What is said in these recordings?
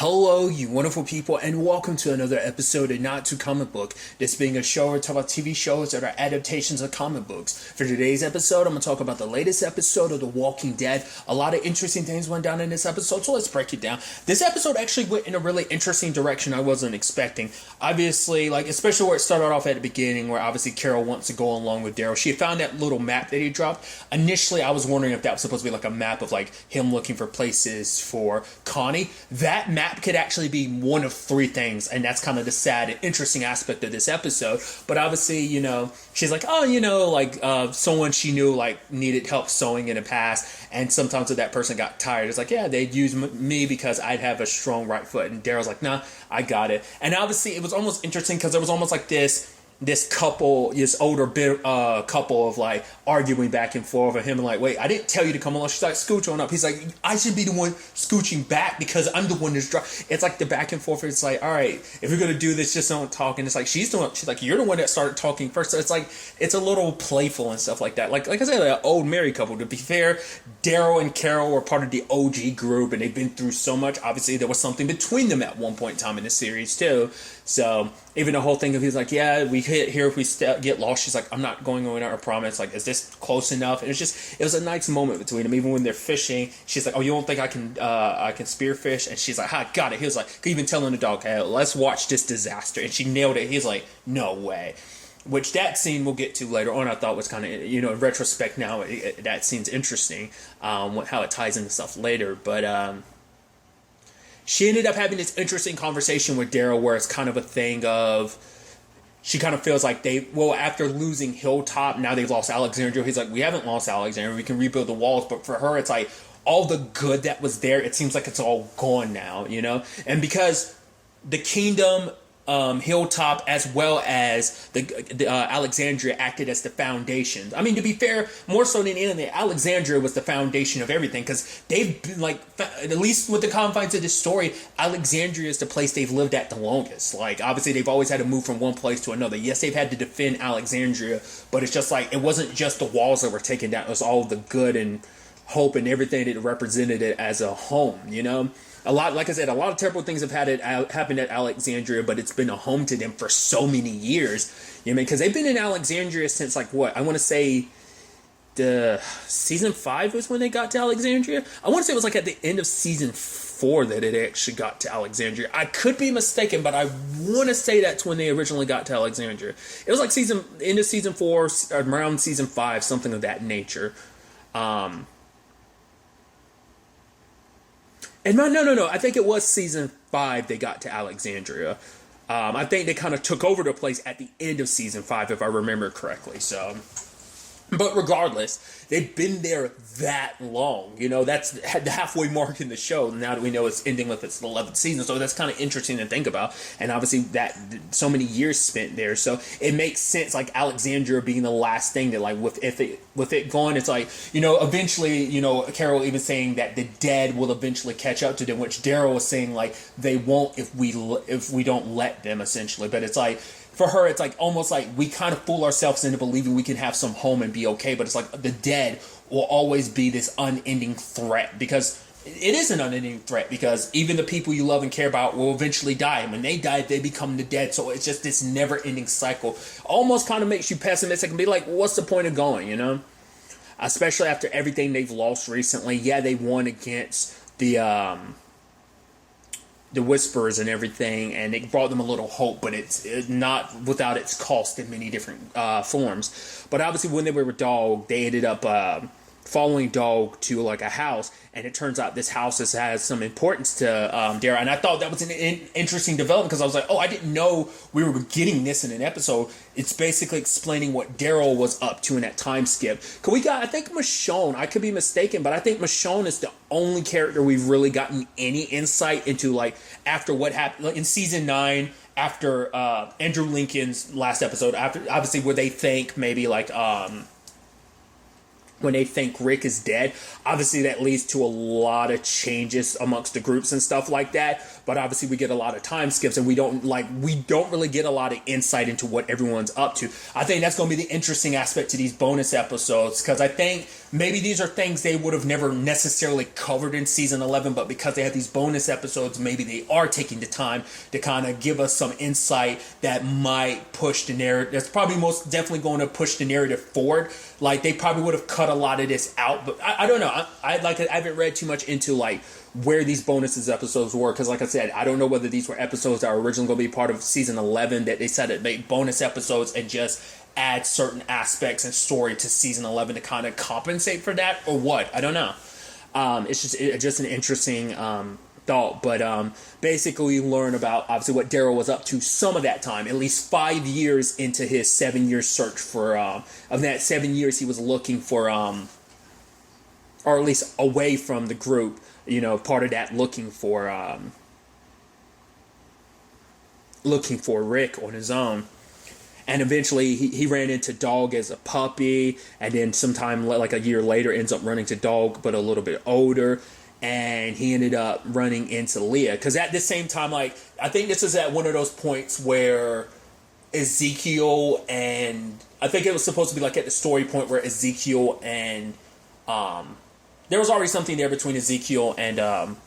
Hello, you wonderful people, and welcome to another episode of Not Too Comic Book. This being a show where we talk about TV shows that are adaptations of comic books. For today's episode, I'm going to talk about the latest episode of The Walking Dead. A lot of interesting things went down in this episode, so let's break it down. This episode actually went in a really interesting direction I wasn't expecting. Obviously, especially where it started off at the beginning, where obviously Carol wants to go along with Daryl. She had found that little map that he dropped. Initially, I was wondering if that was supposed to be a map of him looking for places for Connie. That map could actually be one of three things, and that's kind of the sad and interesting aspect of this episode. But obviously, she's like, someone she knew needed help sewing in the past, and sometimes if that person got tired, it's like, yeah, they'd use me because I'd have a strong right foot. And Daryl's like, nah, I got it. And obviously it was almost interesting because there was almost this couple, this older couple of arguing back and forth, and him wait, I didn't tell you to come along. She's like, scooch on up. He's like, I should be the one scooching back because I'm the one that's it's the back and forth. It's like, all right, if you're gonna do this, just don't talk. And it's like she's like, you're the one that started talking first. So it's a little playful and stuff like that. Like I said, an old married couple. To be fair, Daryl and Carol were part of the OG group, and they've been through so much. Obviously, there was something between them at one point in time in the series too. So even the whole thing of he's like, yeah, we hit here if we get lost. She's like, I'm not going anywhere, I promise. Is this close enough? And it was a nice moment between them. Even when they're fishing, she's like, oh, you don't think I can spearfish? And she's like, ha, got it. He was like, even telling the dog, hey, let's watch this disaster. And she nailed it. He's like, no way. Which that scene we'll get to later on, I thought was kind of, in retrospect now, that scene's interesting, how it ties into stuff later. But she ended up having this interesting conversation with Daryl where it's kind of a thing of, she kind of feels like after losing Hilltop, now they've lost Alexandria. He's like, we haven't lost Alexandria, we can rebuild the walls. But for her, it's all the good that was there, it seems like it's all gone now, And because the kingdom, Hilltop, as well as the Alexandria acted as the foundation. I mean, to be fair, more so than anything, Alexandria was the foundation of everything, because they've been at least with the confines of this story, Alexandria is the place they've lived at the longest. Obviously they've always had to move from one place to another. Yes, they've had to defend Alexandria, but it's just it wasn't just the walls that were taken down, it was all the good and hope and everything that represented it as a home, A lot, like I said, a lot of terrible things have happened at Alexandria, but it's been a home to them for so many years. Because they've been in Alexandria since I want to say the season 5 was when they got to Alexandria. I want to say it was at the end of season 4 that it actually got to Alexandria. I could be mistaken, but I want to say that's when they originally got to Alexandria. It was end of season 4, around season 5, something of that nature. And no. I think it was season 5 they got to Alexandria. I think they kind of took over the place at the end of season 5, if I remember correctly. So, but regardless, they've been there that long. That's the halfway mark in the show. Now that we know it's ending with its 11th season, so that's kind of interesting to think about. And obviously, that so many years spent there, so it makes sense. Alexandria being the last thing that, with it gone, it's eventually, Carol even saying that the dead will eventually catch up to them, which Daryl was saying they won't if we don't let them, essentially. But it's for her, it's almost we kind of fool ourselves into believing we can have some home and be okay, but it's the dead will always be this unending threat, because it is an unending threat, because even the people you love and care about will eventually die, and when they die, they become the dead. So it's just this never-ending cycle. Almost kind of makes you pessimistic and be like, what's the point of going, Especially after everything they've lost recently. Yeah, they won against the Whisperers and everything, and it brought them a little hope, but it's not without its cost in many different forms. But obviously when they were with Dog, they ended up following Dog to a house, and it turns out this house has some importance to Daryl. And I thought that was an interesting development, because I was like, oh, I didn't know we were getting this in an episode. It's basically explaining what Daryl was up to in that time skip. I think Michonne, I could be mistaken, but I think Michonne is the only character we've really gotten any insight into, after what happened in season 9, after Andrew Lincoln's last episode, after obviously where they think maybe when they think Rick is dead. Obviously, that leads to a lot of changes amongst the groups and stuff like that. But obviously, we get a lot of time skips, and we don't really get a lot of insight into what everyone's up to. I think that's going to be the interesting aspect to these bonus episodes, because I think maybe these are things they would have never necessarily covered in season 11, but because they have these bonus episodes, maybe they are taking the time to kind of give us some insight that might push the narrative. That's probably most definitely going to push the narrative forward. Like, they probably would have cut a lot of this out, but I don't know. I haven't read too much into like where these bonuses episodes were, because like I said, I don't know whether these were episodes that were originally going to be part of season 11 that they said it made bonus episodes and just add certain aspects and story to season 11 to kind of compensate for that, or what. I don't know. It's just an interesting thought, but basically we learn about obviously what Daryl was up to some of that time, at least 5 years into his 7-year search for of that 7 years he was looking for or at least away from the group, part of that looking for Rick on his own. And eventually he ran into Dog as a puppy, and then sometime like a year later ends up running to Dog but a little bit older. And he ended up running into Leah. Because at the same time, like, I think this is at one of those points where Ezekiel and... I think it was supposed to be like at the story point where Ezekiel and... there was already something there between Ezekiel and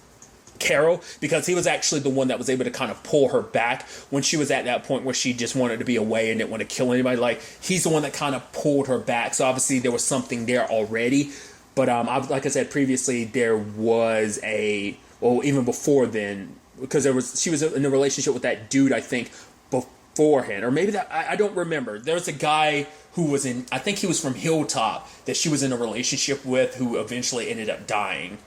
Carol, because he was actually the one that was able to kind of pull her back when she was at that point where she just wanted to be away and didn't want to kill anybody. Like, he's the one that kind of pulled her back. So obviously there was something there already. But like I said previously, there was even before then, because she was in a relationship with that dude, I think, beforehand. Or maybe that, I don't remember. There was a guy who was I think he was from Hilltop, that she was in a relationship with, who eventually ended up dying.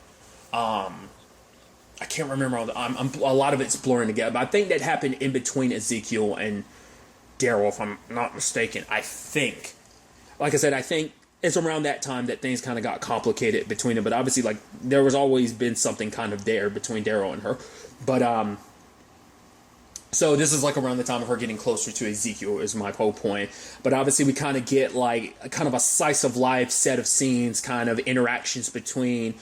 I can't remember a lot of it's blurring together, but I think that happened in between Ezekiel and Daryl, if I'm not mistaken. I think. Like I said, I think it's around that time that things kind of got complicated between them, but obviously, like, there was always been something kind of there between Daryl and her. But, so this is like around the time of her getting closer to Ezekiel, is my whole point. But obviously we kind of get like a kind of a slice of life set of scenes, kind of interactions between...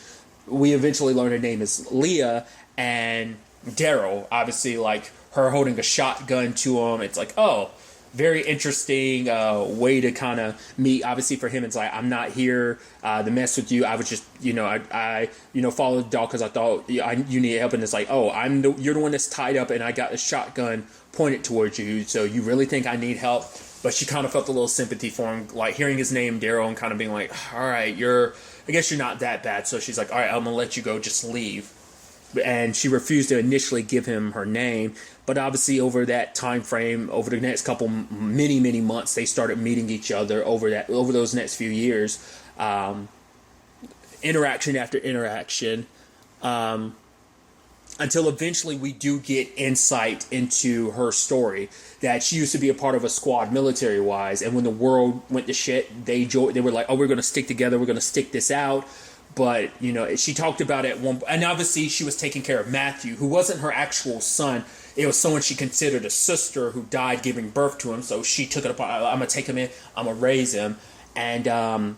We eventually learn her name is Leah and Daryl. Obviously, like, her holding a shotgun to him. It's like, oh, very interesting way to kind of meet. Obviously, for him, it's like, I'm not here to mess with you. I was just, I followed the dog because I thought you need help. And it's like, oh, you're the one that's tied up, and I got a shotgun pointed towards you. So you really think I need help? But she kind of felt a little sympathy for him, like hearing his name, Daryl, and kind of being like, all right, I guess you're not that bad. So she's like, all right, I'm going to let you go. Just leave. And she refused to initially give him her name. But obviously over that time frame, over the next couple, many months, they started meeting each other over those next few years. Interaction after interaction. Until eventually we do get insight into her story, that she used to be a part of a squad military-wise, and when the world went to shit, they were like, oh, we're going to stick together, we're going to stick this out. But, she talked about it and obviously she was taking care of Matthew, who wasn't her actual son. It was someone she considered a sister who died giving birth to him, so she took it upon, I'm going to take him in, I'm going to raise him. And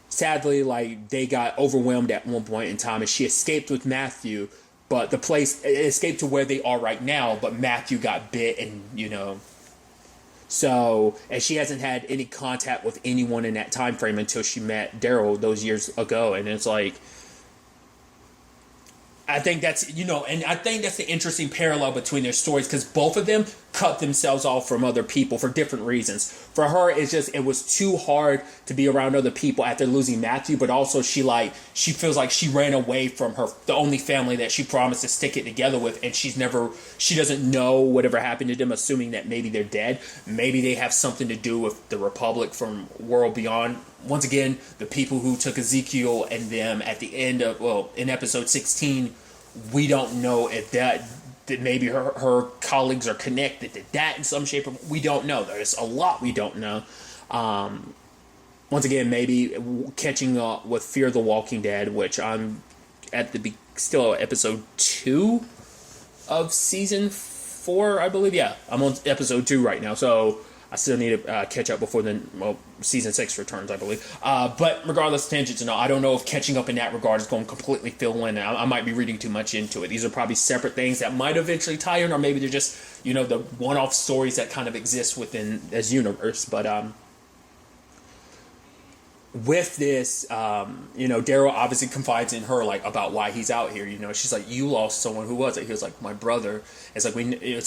sadly, like, they got overwhelmed at one point in time, and she escaped with Matthew. But the place escaped to where they are right now, but Matthew got bit, and, so, and she hasn't had any contact with anyone in that time frame until she met Daryl those years ago. And it's like, I think that's, and I think that's the interesting parallel between their stories, because both of them cut themselves off from other people for different reasons. For her, it was too hard to be around other people after losing Matthew, but also she feels like she ran away from the only family that she promised to stick it together with, and she doesn't know whatever happened to them, assuming that maybe they're dead. Maybe they have something to do with the Republic from World Beyond. Once again, the people who took Ezekiel and them at the end of, in episode 16, we don't know if that maybe her colleagues are connected to that in some shape. We don't know. There's a lot we don't know. Once again, maybe catching up with Fear the Walking Dead, which I'm still episode 2 of season 4, I believe. Yeah, I'm on episode 2 right now. So I still need to catch up before season 6 returns, I believe. But regardless, tangents and all, I don't know if catching up in that regard is going to completely fill in. I might be reading too much into it. These are probably separate things that might eventually tie in, or maybe they're just, the one-off stories that kind of exist within this universe. But with this, Daryl obviously confides in her, like, about why he's out here. She's like, you lost someone. Who was it? He was like, my brother. It's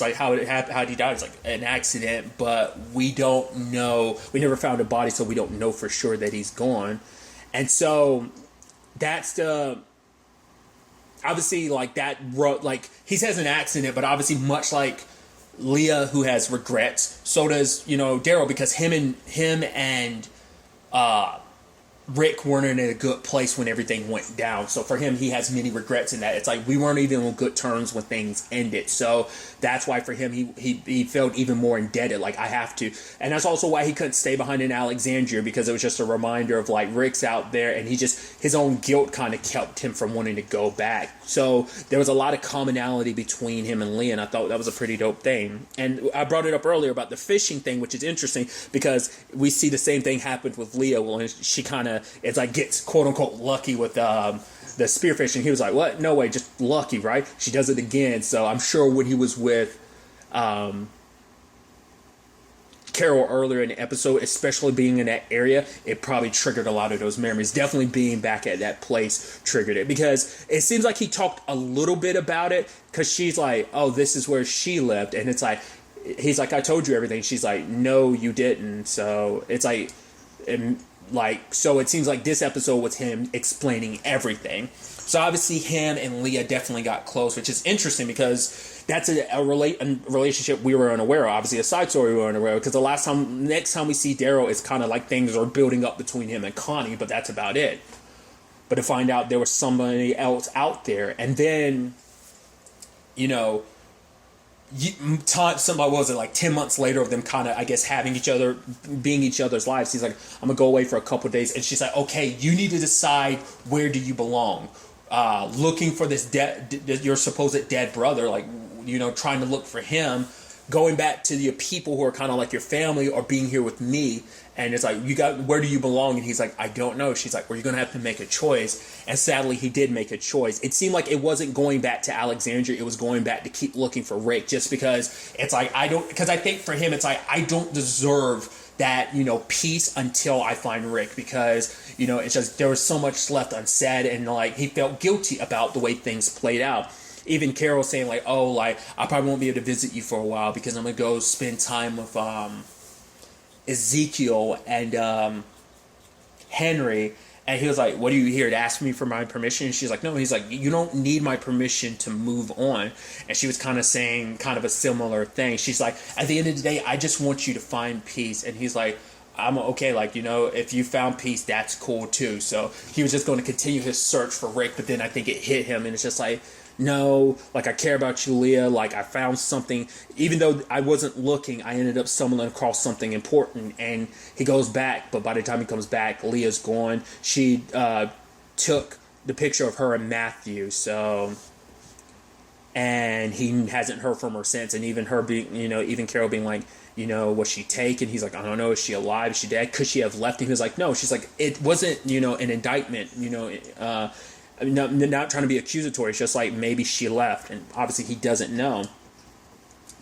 like how he died. It's like an accident, but we don't know. We never found a body, so we don't know for sure that he's gone. And so that's obviously, like, like, he says an accident, but obviously much like Leah, who has regrets, so does, Daryl, because him and Rick weren't in a good place when everything went down. So for him, he has many regrets in that. It's like we weren't even on good terms when things ended. So that's why for him, he felt even more indebted. Like, I have to. And that's also why he couldn't stay behind in Alexandria, because it was just a reminder of, like, Rick's out there, and his own guilt kind of kept him from wanting to go back. So there was a lot of commonality between him and Leah, and I thought that was a pretty dope thing. And I brought it up earlier about the fishing thing, which is interesting because we see the same thing happen with Leah when she kind of, it's like, gets quote-unquote lucky with the spearfishing. He was like, what? No way, just lucky, right? She does it again. So I'm sure when he was with Carol earlier in the episode, especially being in that area, it probably triggered a lot of those memories. Definitely being back at that place triggered it, because it seems like he talked a little bit about it, because she's like, oh, this is where she lived. And it's like, he's like, I told you everything. She's like, no, you didn't. So it's like, so it seems like this episode was him explaining everything. So obviously him and Leah definitely got close, which is interesting because that's a relationship we were unaware of. Obviously a side story we were unaware of, because next time we see Daryl, it's kind of like things are building up between him and Connie, but that's about it. But to find out there was somebody else out there, and then, somebody, was it like 10 months later of them kind of, I guess, having each other, being each other's lives, he's like, I'm gonna go away for a couple of days, and she's like, okay, you need to decide, where do you belong? Looking for this your supposed dead brother, like, trying to look for him, going back to your people who are kind of like your family, or being here with me. And it's like, where do you belong? And he's like, I don't know. She's like, well, you're going to have to make a choice. And sadly, he did make a choice. It seemed like it wasn't going back to Alexandria. It was going back to keep looking for Rick, just because it's like, because I think for him, it's like, I don't deserve that, peace until I find Rick, because, it's just, there was so much left unsaid, and like, he felt guilty about the way things played out. Even Carol saying like, oh, like, I probably won't be able to visit you for a while because I'm going to go spend time with, Ezekiel and Henry. And he was like, what are you here to ask me for my permission? And she's like, no. He's like, you don't need my permission to move on. And she was kind of saying kind of a similar thing. She's like, at the end of the day, I just want you to find peace. And he's like, I'm okay, like, if you found peace, that's cool too. So he was just going to continue his search for Rick, but then I think it hit him, and it's just like, no, like, I care about you, Leah. Like, I found something. Even though I wasn't looking, I ended up stumbling across something important. And he goes back, but by the time he comes back, Leah's gone. She took the picture of her and Matthew, so, and he hasn't heard from her since. And even her being, even Carol being like, was she taken? He's like, I don't know. Is she alive? Is she dead? Could she have left him? He was like, no. She's like, it wasn't, an indictment, not trying to be accusatory. It's just like, maybe she left, and obviously he doesn't know.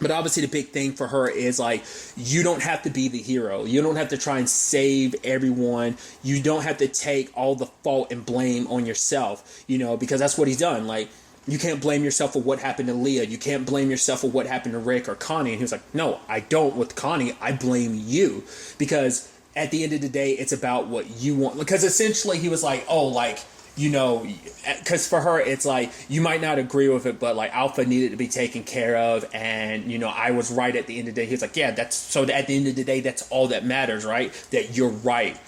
But obviously the big thing for her is like, you don't have to be the hero. You don't have to try and save everyone. You don't have to take all the fault and blame on yourself, because that's what he's done. Like, you can't blame yourself for what happened to Leah. You can't blame yourself for what happened to Rick or Connie. And he was like, no, I don't. With Connie, I blame you, because at the end of the day, it's about what you want. Because essentially he was like, oh, like, because for her, it's like, you might not agree with it, but like, Alpha needed to be taken care of, and, I was right at the end of the day. He's like, yeah, so at the end of the day, that's all that matters, right? That you're right.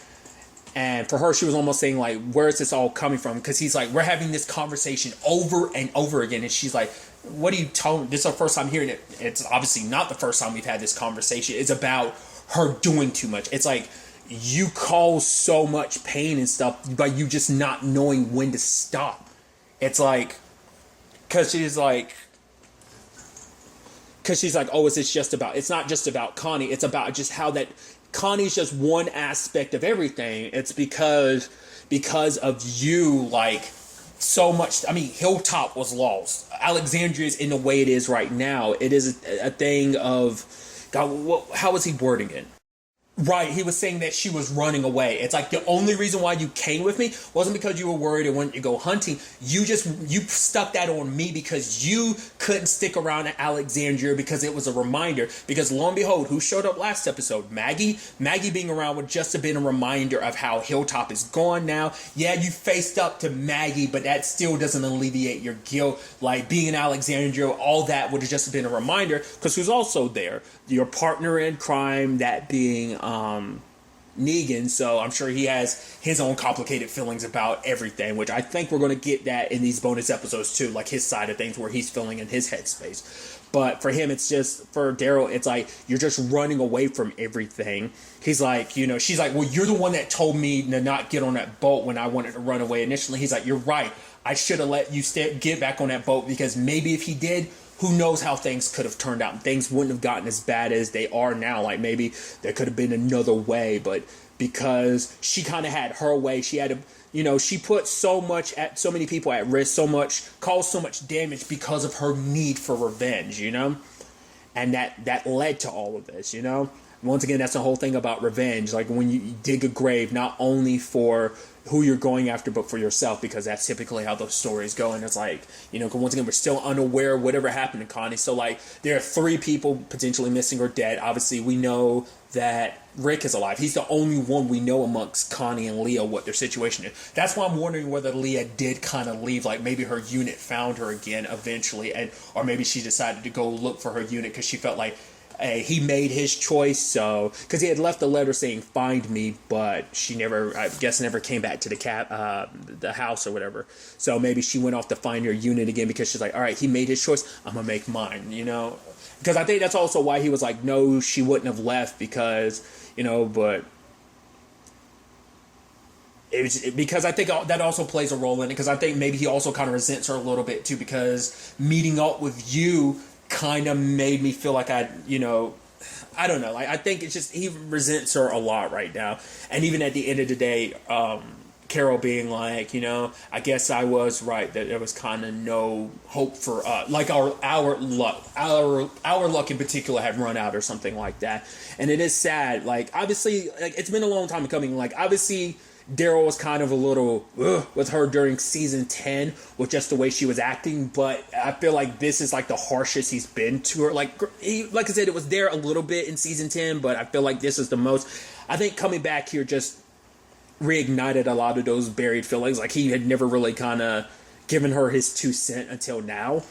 And for her, she was almost saying like, where is this all coming from? Because he's like, we're having this conversation over and over again. And she's like, what are you telling? This is our first time hearing it. It's obviously not the first time we've had this conversation. It's about her doing too much. It's like, you cause so much pain and stuff by you just not knowing when to stop. It's like, because because she's like, oh, it's not just about Connie. It's about just how that Connie's just one aspect of everything. It's because of you, like, so much. I mean, Hilltop was lost. Alexandria is in the way it is right now. It is a thing of, God, how was he wording it? Right, he was saying that she was running away. It's like the only reason why you came with me wasn't because you were worried and wanted to go hunting. You stuck that on me because you couldn't stick around at Alexandria because it was a reminder. Because lo and behold, who showed up last episode? Maggie. Maggie being around would just have been a reminder of how Hilltop is gone now. Yeah, you faced up to Maggie, but that still doesn't alleviate your guilt. Like being in Alexandria, all that would have just been a reminder. Because who's also there? Your partner in crime, that being Negan, so I'm sure he has his own complicated feelings about everything, which I think we're going to get that in these bonus episodes too, like his side of things where he's feeling in his headspace. But for him, it's just, for Daryl, it's like, you're just running away from everything. He's like, she's like, well, you're the one that told me to not get on that boat when I wanted to run away initially. He's like, you're right. I should have let you get back on that boat, because maybe if he did, who knows how things could have turned out. Things wouldn't have gotten as bad as they are now. Like, maybe there could have been another way, but because she kind of had her way, she had to, she put so many people at risk, caused so much damage because of her need for revenge, and that led to all of this, Once again, that's the whole thing about revenge. Like when you dig a grave, not only for who you're going after, but for yourself, because that's typically how those stories go. And it's like, once again, we're still unaware of whatever happened to Connie. So like, there are 3 people potentially missing or dead. Obviously, we know that Rick is alive. He's the only one we know amongst Connie and Leah what their situation is. That's why I'm wondering whether Leah did kind of leave. Like maybe her unit found her again eventually, or maybe she decided to go look for her unit because she felt like, he made his choice, so because he had left a letter saying "find me," but she never came back to the house or whatever. So maybe she went off to find her unit again because she's like, all right, he made his choice, I'm gonna make mine, Because I think that's also why he was like, no, she wouldn't have left because, but. Because I think that also plays a role in it. Because I think maybe he also kind of resents her a little bit too, because meeting up with you kind of made me feel like I don't know. Like, I think it's just, he resents her a lot right now. And even at the end of the day, Carol being like, I guess I was right that there was kind of no hope for like our luck in particular had run out or something like that. And it is sad. Like, obviously, like, it's been a long time coming. Like, obviously, Daryl was kind of a little with her during season 10 with just the way she was acting, but I feel like this is like the harshest he's been to her. Like I said, it was there a little bit in season 10, but I feel like this is the most. I think coming back here just reignited a lot of those buried feelings. Like, he had never really kind of given her his 2 cents until now.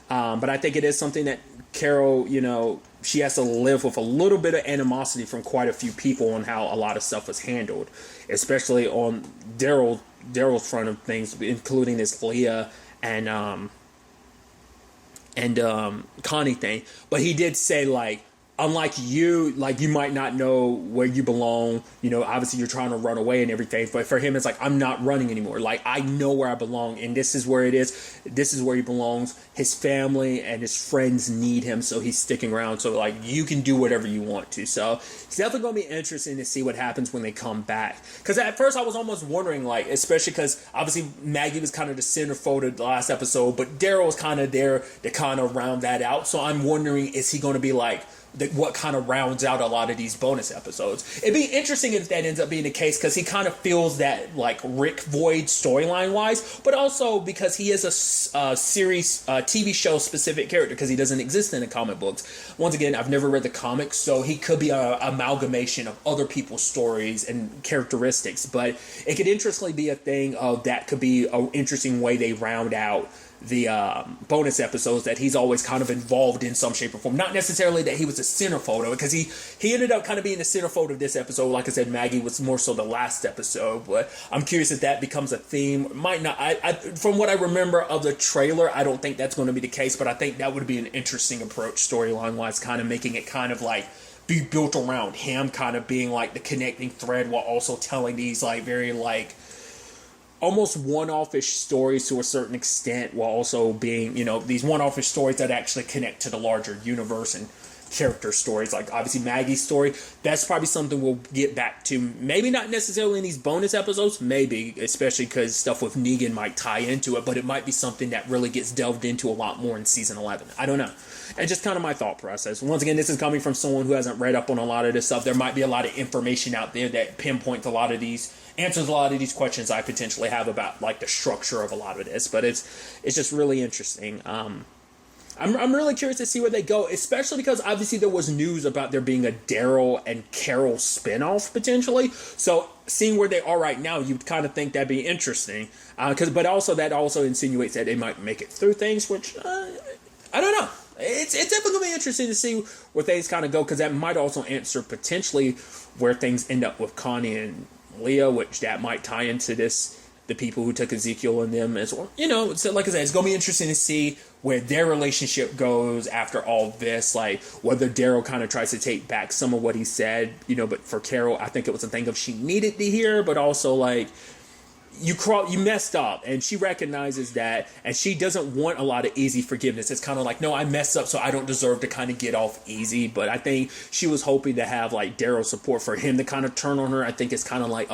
But I think it is something that Carol, she has to live with a little bit of animosity from quite a few people on how a lot of stuff was handled, especially on Daryl's front of things, including this Leah and Connie thing. But he did say, like, unlike you, like, you might not know where you belong. Obviously you're trying to run away and everything. But for him, it's like, I'm not running anymore. Like, I know where I belong, and this is where it is. This is where he belongs. His family and his friends need him, so he's sticking around. So, like, you can do whatever you want to. So it's definitely going to be interesting to see what happens when they come back. Because at first I was almost wondering, like, especially because obviously Maggie was kind of the centerfold of the last episode, but Daryl was kind of there to kind of round that out. So I'm wondering, is he going to be like, what kind of rounds out a lot of these bonus episodes? It'd be interesting if that ends up being the case, because he kind of feels that, like, Rick void storyline wise, but also because he is a series, TV show specific character, because he doesn't exist in the comic books. Once again, I've never read the comics, so he could be an amalgamation of other people's stories and characteristics, but it could interestingly be a thing of that could be an interesting way they round out the bonus episodes, that he's always kind of involved in some shape or form. Not necessarily that he was a centerfold of it, because he ended up kind of being the centerfold of this episode. Like I said, Maggie was more so the last episode, but I'm curious if that becomes a theme. Might not. I from what I remember of the trailer, I don't think that's going to be the case, but I think that would be an interesting approach storyline wise, kind of making it kind of like be built around him kind of being like the connecting thread, while also telling these like very like almost one-offish stories to a certain extent, while also being, these one-offish stories that actually connect to the larger universe and character stories. Like, obviously, Maggie's story, that's probably something we'll get back to. Maybe not necessarily in these bonus episodes, maybe, especially because stuff with Negan might tie into it, but it might be something that really gets delved into a lot more in season 11. I don't know. And just kind of my thought process. Once again, this is coming from someone who hasn't read up on a lot of this stuff. There might be a lot of information out there that pinpoints answers a lot of these questions I potentially have about, like, the structure of a lot of this. But it's just really interesting. I'm really curious to see where they go, especially because obviously there was news about there being a Daryl and Carol spinoff potentially. So seeing where they are right now, you'd kind of think that'd be interesting. But also that also insinuates that they might make it through things, which I don't know. It's definitely going to be interesting to see where things kind of go, because that might also answer potentially where things end up with Connie and Leah, which that might tie into the people who took Ezekiel and them as well. So like I said, it's going to be interesting to see where their relationship goes after all this, like whether Daryl kind of tries to take back some of what he said, but for Carol, I think it was a thing of she needed to hear, but also like, you messed up, and she recognizes that, and she doesn't want a lot of easy forgiveness. It's kind of like, no, I messed up, so I don't deserve to kind of get off easy. But I think she was hoping to have like Daryl's support for him to kind of turn on her. I think it's kind of like,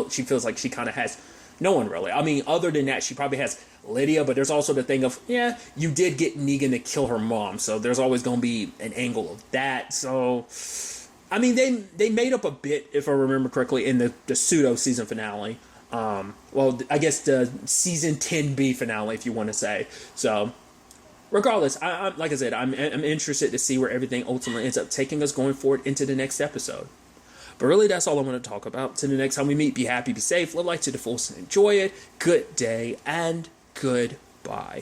she feels like she kind of has no one really. I mean, other than that, she probably has Lydia, but there's also the thing of, you did get Negan to kill her mom, so there's always going to be an angle of that. So, I mean, they made up a bit, if I remember correctly, in the pseudo season finale. Well, I guess the season 10B finale, if you want to say. So, regardless, like I said, I'm interested to see where everything ultimately ends up taking us going forward into the next episode. But really, that's all I want to talk about. Till the next time we meet, be happy, be safe, live life to the fullest, and enjoy it. Good day, and goodbye.